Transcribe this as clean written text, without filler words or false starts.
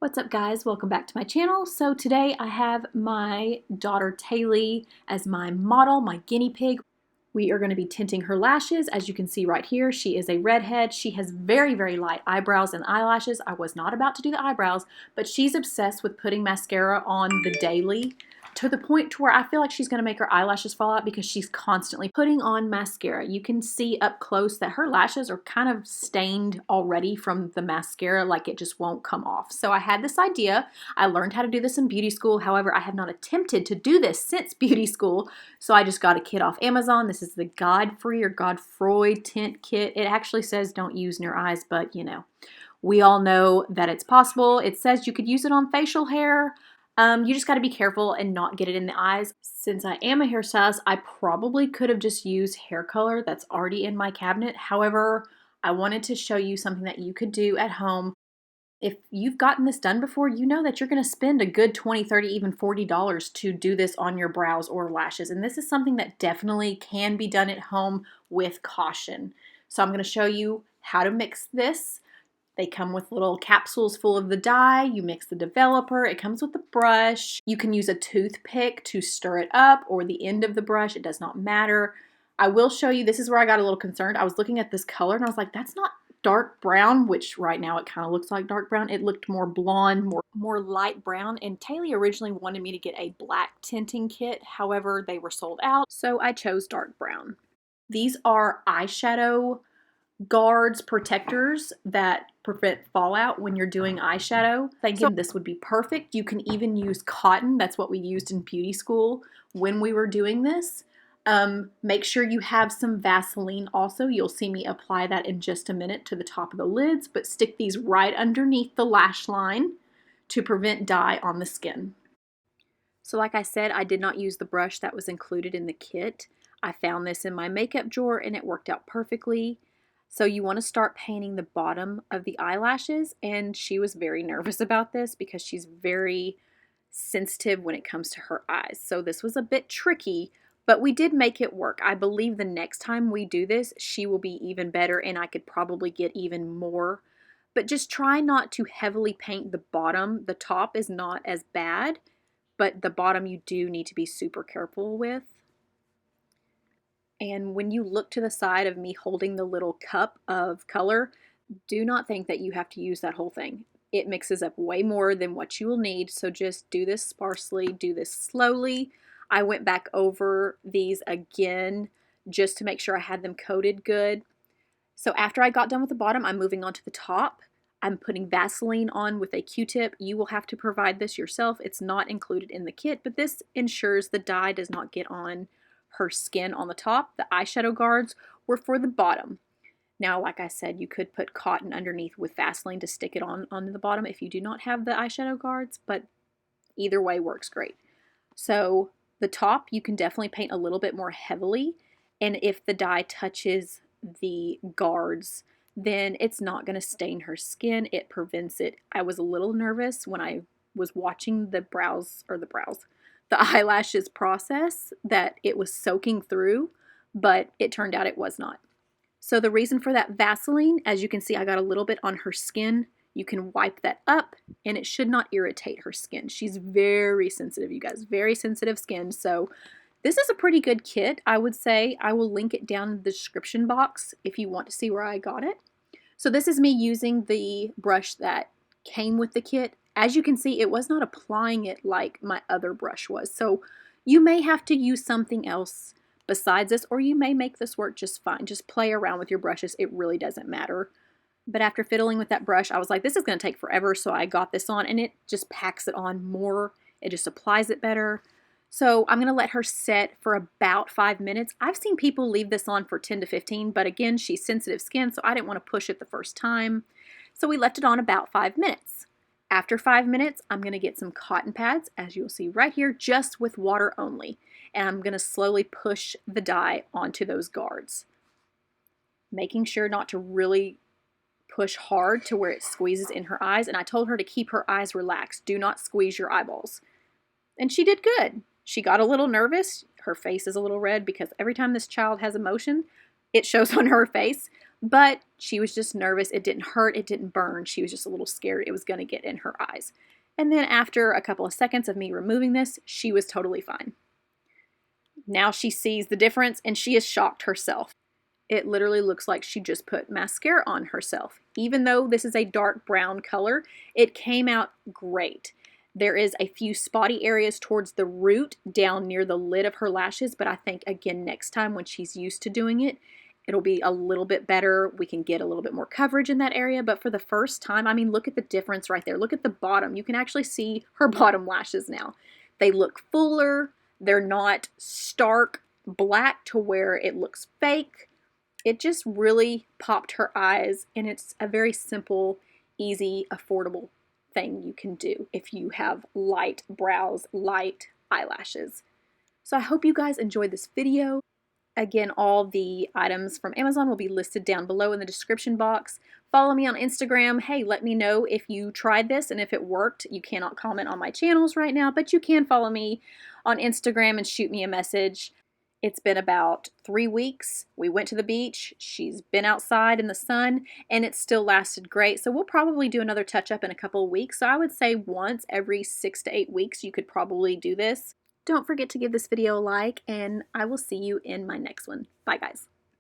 What's up guys, welcome back to my channel. So today I have my daughter Taylee as my model, my guinea pig. We are going to be tinting her lashes. As you can see right here, she is a redhead. She has very, very light eyebrows and eyelashes. I was not about to do the eyebrows, but she's obsessed with putting mascara on the daily to the point to where I feel like she's going to make her eyelashes fall out because she's constantly putting on mascara. You can see up close that her lashes are kind of stained already from the mascara, like it just won't come off. So I had this idea. I learned how to do this in beauty school. However, I have not attempted to do this since beauty school. So I just got a kit off Amazon. This is the Godfrey or Godfroy tint kit. It actually says don't use in your eyes, but you know, we all know that it's possible. It says you could use it on facial hair. You just got to be careful and not get it in the eyes. Since I am a hairstylist, I probably could have just used hair color that's already in my cabinet. However, I wanted to show you something that you could do at home. If you've gotten this done before, you know that you're going to spend a good $20, $30, even $40 to do this on your brows or lashes. And this is something that definitely can be done at home with caution. So I'm going to show you how to mix this. They come with little capsules full of the dye. You mix the developer. It comes with a brush. You can use a toothpick to stir it up or the end of the brush. It does not matter. I will show you, this is where I got a little concerned. I was looking at this color and I was like, that's not dark brown, which right now it kind of looks like dark brown. It looked more blonde, more light brown. And Taylor originally wanted me to get a black tinting kit. However, they were sold out, so I chose dark brown. These are eyeshadow guards, protectors that prevent fallout when you're doing eyeshadow. Thinking this would be perfect. You can even use cotton. That's what we used in beauty school when we were doing this. Make sure you have some Vaseline also. You'll see me apply that in just a minute to the top of the lids, but stick these right underneath the lash line to prevent dye on the skin. So like I said, I did not use the brush that was included in the kit. I found this in my makeup drawer and it worked out perfectly. So you want to start painting the bottom of the eyelashes, and she was very nervous about this because she's very sensitive when it comes to her eyes. So this was a bit tricky, but we did make it work. I believe the next time we do this, she will be even better and I could probably get even more. But just try not to heavily paint the bottom. The top is not as bad, but the bottom you do need to be super careful with. And when you look to the side of me holding the little cup of color, do not think that you have to use that whole thing. It mixes up way more than what you will need, so just do this sparsely, do this slowly. I went back over these again just to make sure I had them coated good. So after I got done with the bottom, I'm moving on to the top. I'm putting Vaseline on with a Q-tip. You will have to provide this yourself. It's not included in the kit, but this ensures the dye does not get on her skin on the top. The eyeshadow guards were for the bottom. Now, like I said, you could put cotton underneath with Vaseline to stick it on the bottom if you do not have the eyeshadow guards, but either way works great. So the top, you can definitely paint a little bit more heavily, and if the dye touches the guards, then it's not going to stain her skin. It prevents it. I was a little nervous when I was watching the eyelashes process that it was soaking through, but it turned out it was not. So the reason for that Vaseline, as you can see, I got a little bit on her skin. You can wipe that up and it should not irritate her skin. She's very sensitive, you guys, very sensitive skin. So this is a pretty good kit, I would say. I will link it down in the description box if you want to see where I got it. So this is me using the brush that came with the kit. As you can see, it was not applying it like my other brush was. So you may have to use something else besides this, or you may make this work just fine. Just play around with your brushes. It really doesn't matter. But after fiddling with that brush, I was like, this is going to take forever. So I got this on and it just packs it on more. It just applies it better. So I'm going to let her set for about 5 minutes. I've seen people leave this on for 10 to 15, but again, she's sensitive skin, so I didn't want to push it the first time. So we left it on about 5 minutes. After 5 minutes, I'm going to get some cotton pads, as you'll see right here, just with water only. And I'm going to slowly push the dye onto those guards, making sure not to really push hard to where it squeezes in her eyes. And I told her to keep her eyes relaxed. Do not squeeze your eyeballs. And she did good. She got a little nervous. Her face is a little red because every time this child has emotion, it shows on her face. but she was just nervous. It didn't hurt, it didn't burn. She was just a little scared it was going to get in her eyes. And then after a couple of seconds of me removing this, she was totally fine. Now she sees the difference and she is shocked herself. It literally looks like she just put mascara on herself. Even though this is a dark brown color, it came out great. There is a few spotty areas towards the root down near the lid of her lashes, but I think, again, next time when she's used to doing it, it'll be a little bit better. We can get a little bit more coverage in that area, but for the first time, I mean, look at the difference right there. Look at the bottom. You can actually see her bottom lashes now. They look fuller. They're not stark black to where it looks fake. It just really popped her eyes, and it's a very simple, easy, affordable thing you can do if you have light brows, light eyelashes. So I hope you guys enjoyed this video. Again, all the items from Amazon will be listed down below in the description box. Follow me on Instagram. Hey, let me know if you tried this and if it worked. You cannot comment on my channels right now, but you can follow me on Instagram and shoot me a message. It's been about 3 weeks. We went to the beach. She's been outside in the sun, and it still lasted great. So we'll probably do another touch-up in a couple of weeks. So I would say once every 6 to 8 weeks, you could probably do this. Don't forget to give this video a like, and I will see you in my next one. Bye, guys.